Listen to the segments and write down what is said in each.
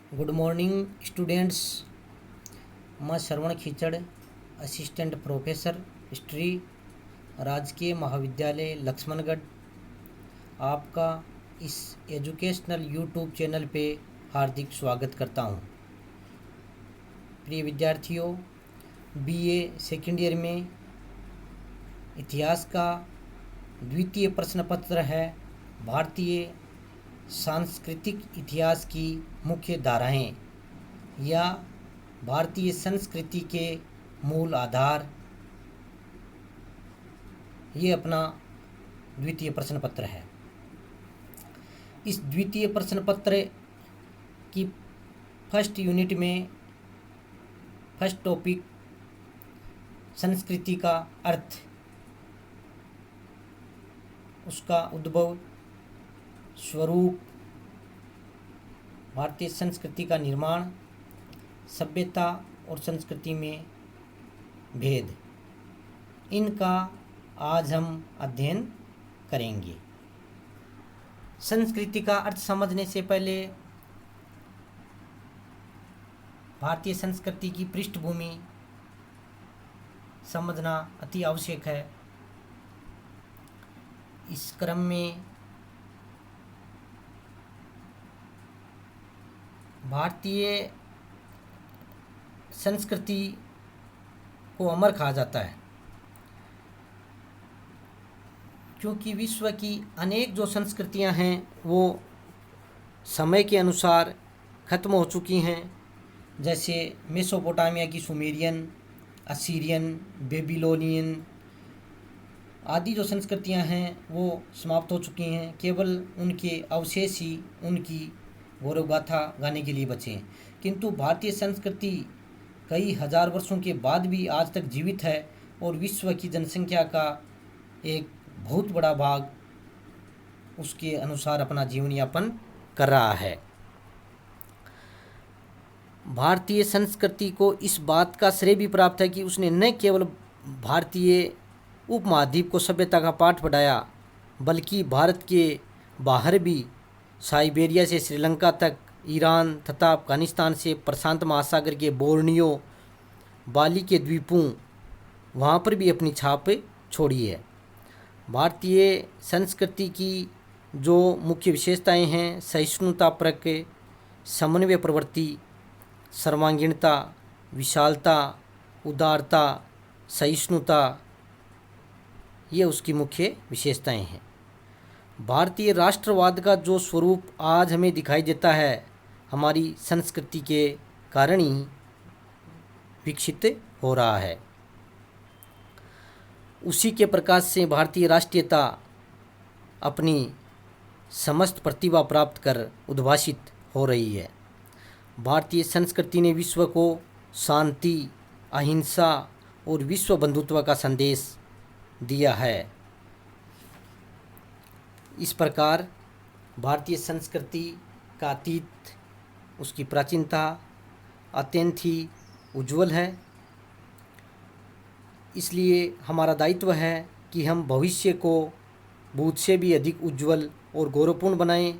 Good morning students. मैं श्रवण Khichar, assistant professor history, राजकीय महाविद्यालय लक्ष्मणगढ़, आपका इस एजुकेशनल यूट्यूब चैनल पे हार्दिक स्वागत करता हूँ। प्रिय विद्यार्थियों, बीए सेकेंड ईयर में इतिहास का द्वितीय प्रश्न पत्र है भारतीय सांस्कृतिक इतिहास की मुख्य धाराएं या भारतीय संस्कृति के मूल आधार। ये अपना द्वितीय प्रश्न पत्र है। इस द्वितीय प्रश्न पत्र की फर्स्ट यूनिट में फर्स्ट टॉपिक संस्कृति का अर्थ, उसका उद्भव, स्वरूप, भारतीय संस्कृति का निर्माण, सभ्यता और संस्कृति में भेद, इनका आज हम अध्ययन करेंगे। संस्कृति का अर्थ समझने से पहले भारतीय संस्कृति की पृष्ठभूमि समझना अति आवश्यक है। इस क्रम में भारतीय संस्कृति को अमर कहा जाता है क्योंकि विश्व की अनेक जो संस्कृतियां हैं वो समय के अनुसार ख़त्म हो चुकी हैं। जैसे मेसोपोटामिया की सुमेरियन, असीरियन, बेबीलोनियन आदि जो संस्कृतियां हैं वो समाप्त हो चुकी हैं। केवल उनके अवशेष ही उनकी गौरव गाथा गाने के लिए बचे हैं। किंतु भारतीय संस्कृति कई हजार वर्षों के बाद भी आज तक जीवित है और विश्व की जनसंख्या का एक बहुत बड़ा भाग उसके अनुसार अपना जीवन यापन कर रहा है। भारतीय संस्कृति को इस बात का श्रेय भी प्राप्त है कि उसने न केवल भारतीय उपमहाद्वीप को सभ्यता का पाठ पढ़ाया, बल्कि भारत के बाहर भी साइबेरिया से श्रीलंका तक, ईरान तथा अफगानिस्तान से प्रशांत महासागर के बोर्नियो, बाली के द्वीपों, वहाँ पर भी अपनी छाप छोड़ी है। भारतीय संस्कृति की जो मुख्य विशेषताएं हैं, सहिष्णुतापरक, समन्वय प्रवृत्ति, सर्वांगीणता, विशालता, उदारता, सहिष्णुता, ये उसकी मुख्य विशेषताएं हैं। भारतीय राष्ट्रवाद का जो स्वरूप आज हमें दिखाई देता है, हमारी संस्कृति के कारण ही विकसित हो रहा है। उसी के प्रकाश से भारतीय राष्ट्रीयता अपनी समस्त प्रतिभा प्राप्त कर उद्भासित हो रही है। भारतीय संस्कृति ने विश्व को शांति, अहिंसा और विश्व बंधुत्व का संदेश दिया है। इस प्रकार भारतीय संस्कृति का अतीत, उसकी प्राचीनता अत्यंत ही उज्जवल है। इसलिए हमारा दायित्व है कि हम भविष्य को भूत से भी अधिक उज्जवल और गौरवपूर्ण बनाएं।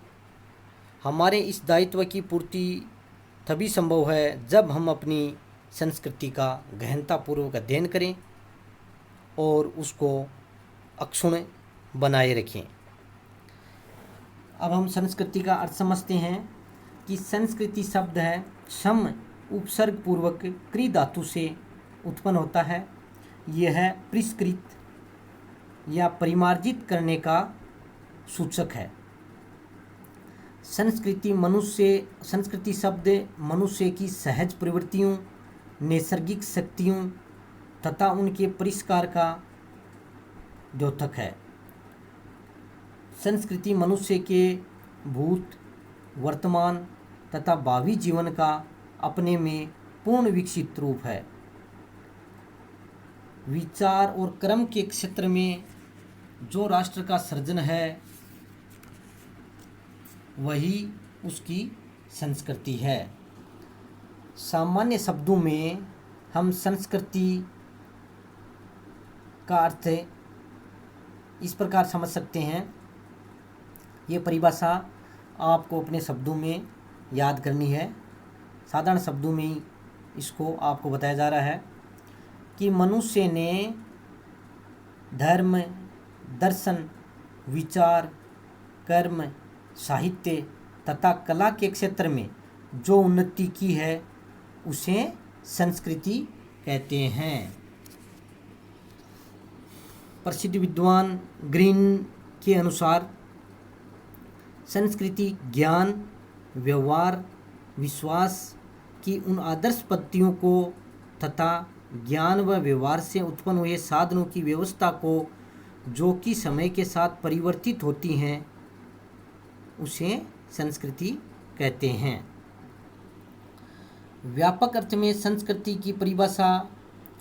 हमारे इस दायित्व की पूर्ति तभी संभव है जब हम अपनी संस्कृति का गहनतापूर्वक अध्ययन करें और उसको अक्षुण्ण बनाए रखें। अब हम संस्कृति का अर्थ समझते हैं कि संस्कृति शब्द है सम उपसर्ग पूर्वक क्री धातु से उत्पन्न होता है। यह है परिष्कृत या परिमार्जित करने का सूचक है। संस्कृति शब्द मनुष्य की सहज प्रवृत्तियों, नैसर्गिक शक्तियों तथा उनके परिष्कार का द्योतक है। संस्कृति मनुष्य के भूत, वर्तमान तथा भावी जीवन का अपने में पूर्ण विकसित रूप है। विचार और कर्म के क्षेत्र में जो राष्ट्र का सृजन है वही उसकी संस्कृति है। सामान्य शब्दों में हम संस्कृति का अर्थ इस प्रकार समझ सकते हैं। ये परिभाषा आपको अपने शब्दों में याद करनी है। साधारण शब्दों में ही इसको आपको बताया जा रहा है कि मनुष्य ने धर्म, दर्शन, विचार, कर्म, साहित्य तथा कला के क्षेत्र में जो उन्नति की है उसे संस्कृति कहते हैं। प्रसिद्ध विद्वान ग्रीन के अनुसार संस्कृति ज्ञान, व्यवहार, विश्वास की उन आदर्श पद्धतियों को तथा ज्ञान व व्यवहार से उत्पन्न हुए साधनों की व्यवस्था को जो कि समय के साथ परिवर्तित होती हैं उसे संस्कृति कहते हैं। व्यापक अर्थ में संस्कृति की परिभाषा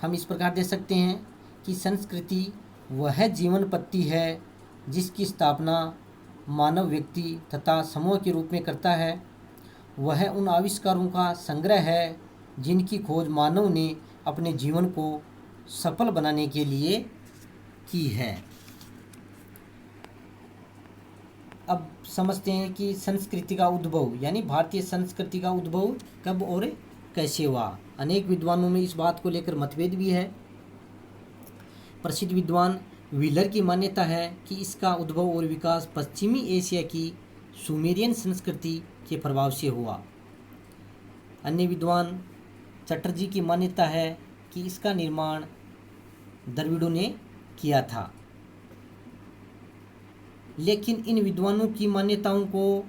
हम इस प्रकार दे सकते हैं कि संस्कृति वह जीवन पद्धति है जिसकी स्थापना मानव व्यक्ति तथा समूह के रूप में करता है। वह उन आविष्कारों का संग्रह है जिनकी खोज मानव ने अपने जीवन को सफल बनाने के लिए की है। अब समझते हैं कि संस्कृति का उद्भव यानी भारतीय संस्कृति का उद्भव कब और कैसे हुआ। अनेक विद्वानों में इस बात को लेकर मतभेद भी है। प्रसिद्ध विद्वान व्हीलर की मान्यता है कि इसका उद्भव और विकास पश्चिमी एशिया की सुमेरियन संस्कृति के प्रभाव से हुआ। अन्य विद्वान चटर्जी की मान्यता है कि इसका निर्माण द्रविड़ों ने किया था। लेकिन इन विद्वानों की मान्यताओं को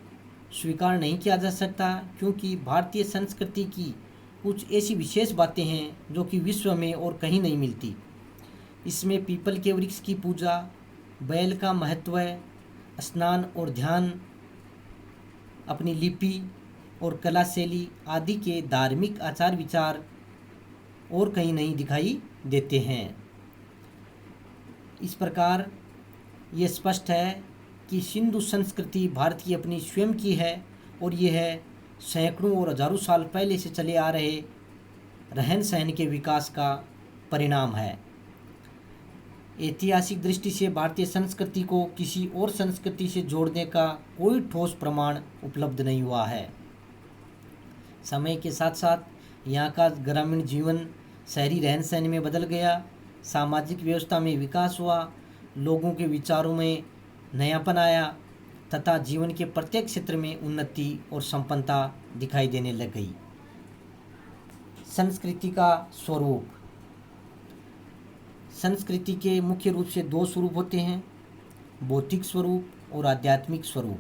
स्वीकार नहीं किया जा सकता क्योंकि भारतीय संस्कृति की कुछ ऐसी विशेष बातें हैं जो कि विश्व में और कहीं नहीं मिलती। इसमें पीपल के वृक्ष की पूजा, बैल का महत्व, स्नान और ध्यान, अपनी लिपि और कला शैली आदि के धार्मिक आचार विचार और कहीं नहीं दिखाई देते हैं। इस प्रकार ये स्पष्ट है कि सिंधु संस्कृति भारत की अपनी स्वयं की है और यह सैकड़ों और हजारों साल पहले से चले आ रहे रहन सहन के विकास का परिणाम है। ऐतिहासिक दृष्टि से भारतीय संस्कृति को किसी और संस्कृति से जोड़ने का कोई ठोस प्रमाण उपलब्ध नहीं हुआ है। समय के साथ साथ यहाँ का ग्रामीण जीवन शहरी रहन सहन में बदल गया, सामाजिक व्यवस्था में विकास हुआ, लोगों के विचारों में नयापन आया तथा जीवन के प्रत्येक क्षेत्र में उन्नति और संपन्नता दिखाई देने लग गई। संस्कृति का स्वरूप। संस्कृति के मुख्य रूप से दो स्वरूप होते हैं, भौतिक स्वरूप और आध्यात्मिक स्वरूप।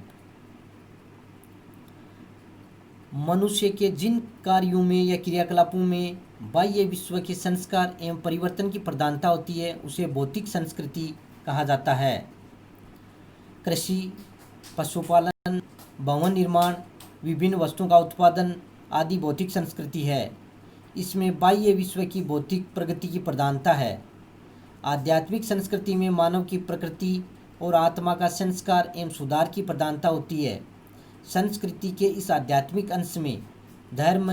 मनुष्य के जिन कार्यों में या क्रियाकलापों में बाह्य विश्व के संस्कार एवं परिवर्तन की प्रधानता होती है उसे भौतिक संस्कृति कहा जाता है। कृषि, पशुपालन, भवन निर्माण, विभिन्न वस्तुओं का उत्पादन आदि भौतिक संस्कृति है। इसमें बाह्य विश्व की भौतिक प्रगति की प्रधानता है। आध्यात्मिक संस्कृति में मानव की प्रकृति और आत्मा का संस्कार एवं सुधार की प्रधानता होती है। संस्कृति के इस आध्यात्मिक अंश में धर्म,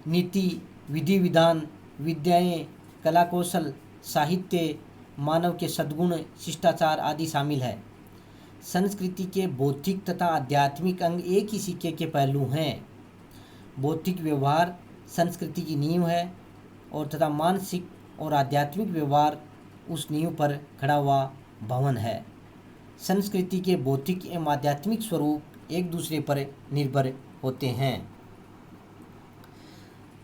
नीति, विधि विधान, विद्याएं, कला कौशल, साहित्य, मानव के सद्गुण, शिष्टाचार आदि शामिल है। संस्कृति के भौतिक तथा आध्यात्मिक अंग एक ही सिक्के के पहलू हैं। भौतिक व्यवहार संस्कृति की नींव है और तथा मानसिक और आध्यात्मिक व्यवहार उस नींव पर खड़ा हुआ भवन है। संस्कृति के भौतिक एवं आध्यात्मिक स्वरूप एक दूसरे पर निर्भर होते हैं।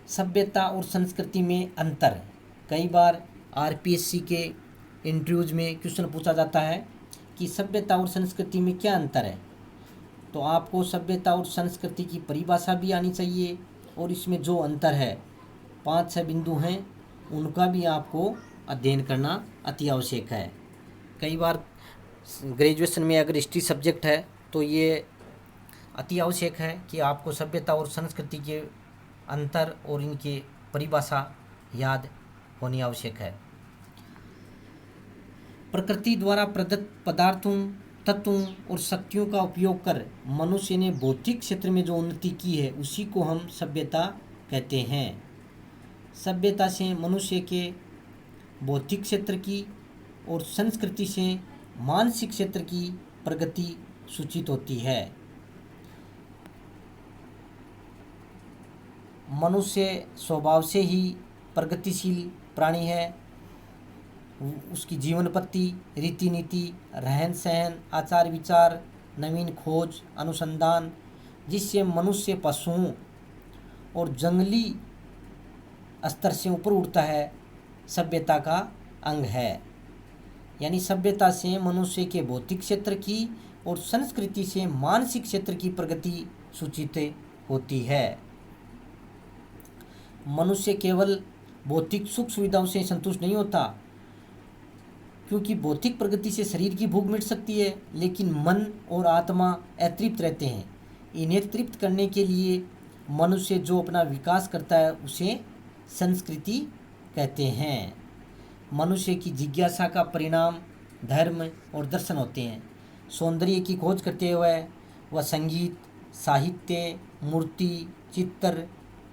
सभ्यता और संस्कृति में अंतर। कई बार आरपीएससी के इंटरव्यूज में क्वेश्चन पूछा जाता है कि सभ्यता और संस्कृति में क्या अंतर है। तो आपको सभ्यता और संस्कृति की परिभाषा भी आनी चाहिए और इसमें जो अंतर है 5-6 बिंदु हैं उनका भी आपको अध्ययन करना अति आवश्यक है। कई बार ग्रेजुएशन में अगर हिस्ट्री सब्जेक्ट है तो ये अति आवश्यक है कि आपको सभ्यता और संस्कृति के अंतर और इनके परिभाषा याद होनी आवश्यक है। प्रकृति द्वारा प्रदत्त पदार्थों, तत्वों और शक्तियों का उपयोग कर मनुष्य ने भौतिक क्षेत्र में जो उन्नति की है उसी को हम सभ्यता कहते हैं। सभ्यता से मनुष्य के भौतिक क्षेत्र की और संस्कृति से मानसिक क्षेत्र की प्रगति सूचित होती है। मनुष्य स्वभाव से ही प्रगतिशील प्राणी है। उसकी जीवन पद्धति, रीति नीति, रहन सहन, आचार विचार, नवीन खोज, अनुसंधान, जिससे मनुष्य पशुओं और जंगली स्तर से ऊपर उठता है, सभ्यता का अंग है। यानी सभ्यता से मनुष्य के भौतिक क्षेत्र की और संस्कृति से मानसिक क्षेत्र की प्रगति सूचित होती है। मनुष्य केवल भौतिक सुख सुविधाओं से संतुष्ट नहीं होता, क्योंकि भौतिक प्रगति से शरीर की भूख मिट सकती है, लेकिन मन और आत्मा अतृप्त रहते हैं। इन्हें तृप्त करने के लिए मनुष्य जो अपना विकास करता है उसे संस्कृति कहते हैं। मनुष्य की जिज्ञासा का परिणाम धर्म और दर्शन होते हैं। सौंदर्य की खोज करते हुए वह संगीत, साहित्य, मूर्ति, चित्र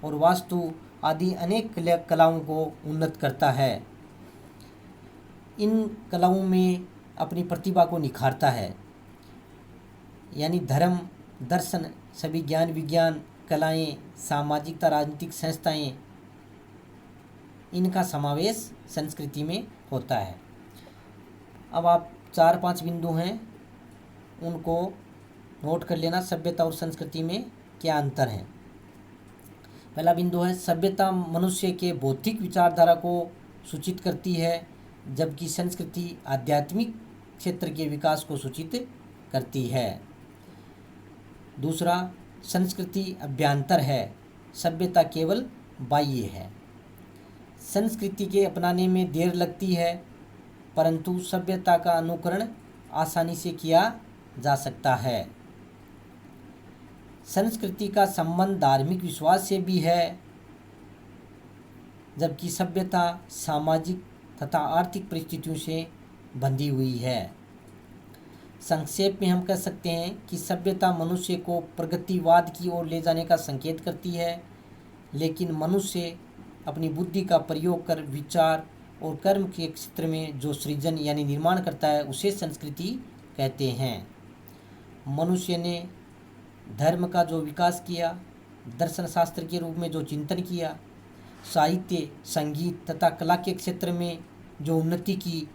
और वास्तु आदि अनेक कलाओं को उन्नत करता है। इन कलाओं में अपनी प्रतिभा को निखारता है। यानी धर्म, दर्शन, सभी ज्ञान विज्ञान, कलाएं, सामाजिकता, राजनीतिक संस्थाएं, इनका समावेश संस्कृति में होता है। अब आप 4-5 बिंदु हैं, उनको नोट कर लेना। सभ्यता और संस्कृति में क्या अंतर है। पहला बिंदु है, सभ्यता मनुष्य के बौद्धिक विचारधारा को सूचित करती है, जबकि संस्कृति आध्यात्मिक क्षेत्र के विकास को सूचित करती है। दूसरा, संस्कृति अभ्यंतर है, सभ्यता केवल बाह्य है। संस्कृति के अपनाने में देर लगती है, परंतु सभ्यता का अनुकरण आसानी से किया जा सकता है। संस्कृति का संबंध धार्मिक विश्वास से भी है, जबकि सभ्यता सामाजिक तथा आर्थिक परिस्थितियों से बंधी हुई है। संक्षेप में हम कह सकते हैं कि सभ्यता मनुष्य को प्रगतिवाद की ओर ले जाने का संकेत करती है, लेकिन मनुष्य अपनी बुद्धि का प्रयोग कर विचार और कर्म के क्षेत्र में जो सृजन यानी निर्माण करता है उसे संस्कृति कहते हैं। मनुष्य ने धर्म का जो विकास किया, दर्शन शास्त्र के रूप में जो चिंतन किया, साहित्य, संगीत तथा कला के क्षेत्र में जो उन्नति की,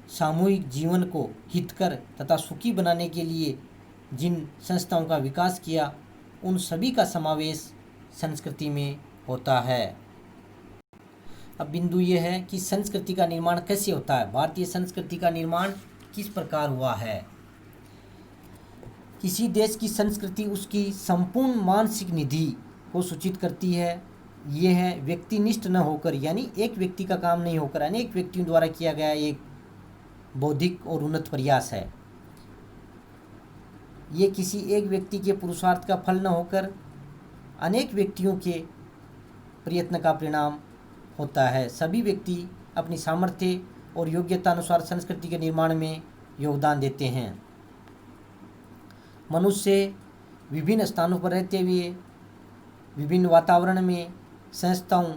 सामूहिक जीवन को हितकर तथा सुखी बनाने के लिए जिन संस्थाओं का विकास किया, उन सभी का समावेश संस्कृति में होता है। अब बिंदु ये है कि संस्कृति का निर्माण कैसे होता है। भारतीय संस्कृति का निर्माण किस प्रकार हुआ है। किसी देश की संस्कृति उसकी संपूर्ण मानसिक निधि को सूचित करती है। ये है व्यक्तिनिष्ठ न होकर, यानी एक व्यक्ति का काम नहीं होकर अनेक व्यक्तियों द्वारा किया गया एक बौद्धिक और उन्नत प्रयास है। ये किसी एक व्यक्ति के पुरुषार्थ का फल न होकर अनेक व्यक्तियों के प्रयत्न का परिणाम होता है। सभी व्यक्ति अपनी सामर्थ्य और योग्यता अनुसार संस्कृति के निर्माण में योगदान देते हैं। मनुष्य विभिन्न स्थानों पर रहते हुए विभिन्न वातावरण में संस्थाओं,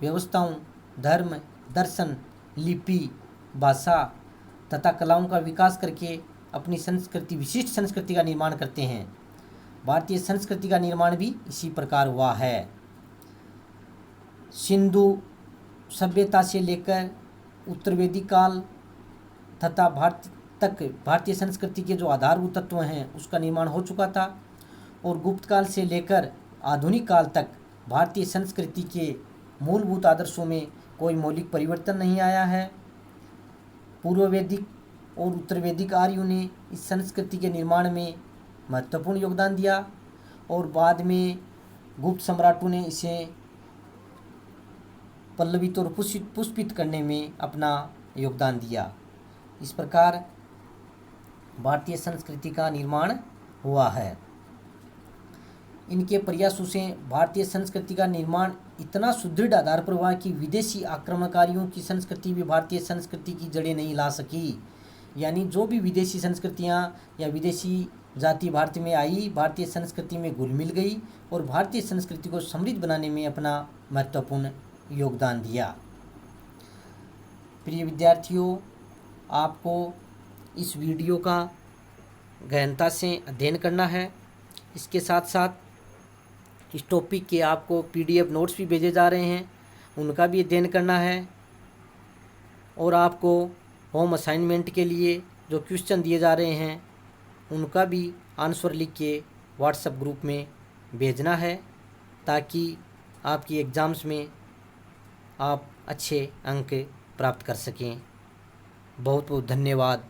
व्यवस्थाओं, धर्म, दर्शन, लिपि, भाषा तथा कलाओं का विकास करके अपनी संस्कृति, विशिष्ट संस्कृति का निर्माण करते हैं। भारतीय संस्कृति का निर्माण भी इसी प्रकार हुआ है। सिंधु सभ्यता से लेकर उत्तर वैदिक काल तथा भारत तक भारतीय संस्कृति के जो आधारभूत तत्व हैं उसका निर्माण हो चुका था, और गुप्त काल से लेकर आधुनिक काल तक भारतीय संस्कृति के मूलभूत आदर्शों में कोई मौलिक परिवर्तन नहीं आया है। पूर्व वैदिक और उत्तर वैदिक आर्यों ने इस संस्कृति के निर्माण में महत्वपूर्ण योगदान दिया, और बाद में गुप्त सम्राटों ने इसे पल्लवित और पुष्पित करने में अपना योगदान दिया। इस प्रकार भारतीय संस्कृति का निर्माण हुआ है। इनके प्रयासों से भारतीय संस्कृति का निर्माण इतना सुदृढ़ आधार पर हुआ कि विदेशी आक्रमणकारियों की संस्कृति भी भारतीय संस्कृति की जड़ें नहीं ला सकी। यानी जो भी विदेशी संस्कृतियाँ या विदेशी जाति भारत में आई, भारतीय संस्कृति में घुल मिल गई और भारतीय संस्कृति को समृद्ध बनाने में अपना महत्वपूर्ण योगदान दिया। प्रिय विद्यार्थियों, आपको इस वीडियो का गहनता से अध्ययन करना है। इसके साथ साथ इस टॉपिक के आपको PDF नोट्स भी भेजे जा रहे हैं, उनका भी अध्ययन करना है। और आपको होम असाइनमेंट के लिए जो क्वेश्चन दिए जा रहे हैं उनका भी आंसर लिख के व्हाट्सएप ग्रुप में भेजना है, ताकि आपकी एग्ज़ाम्स में आप अच्छे अंक प्राप्त कर सकें। बहुत बहुत धन्यवाद।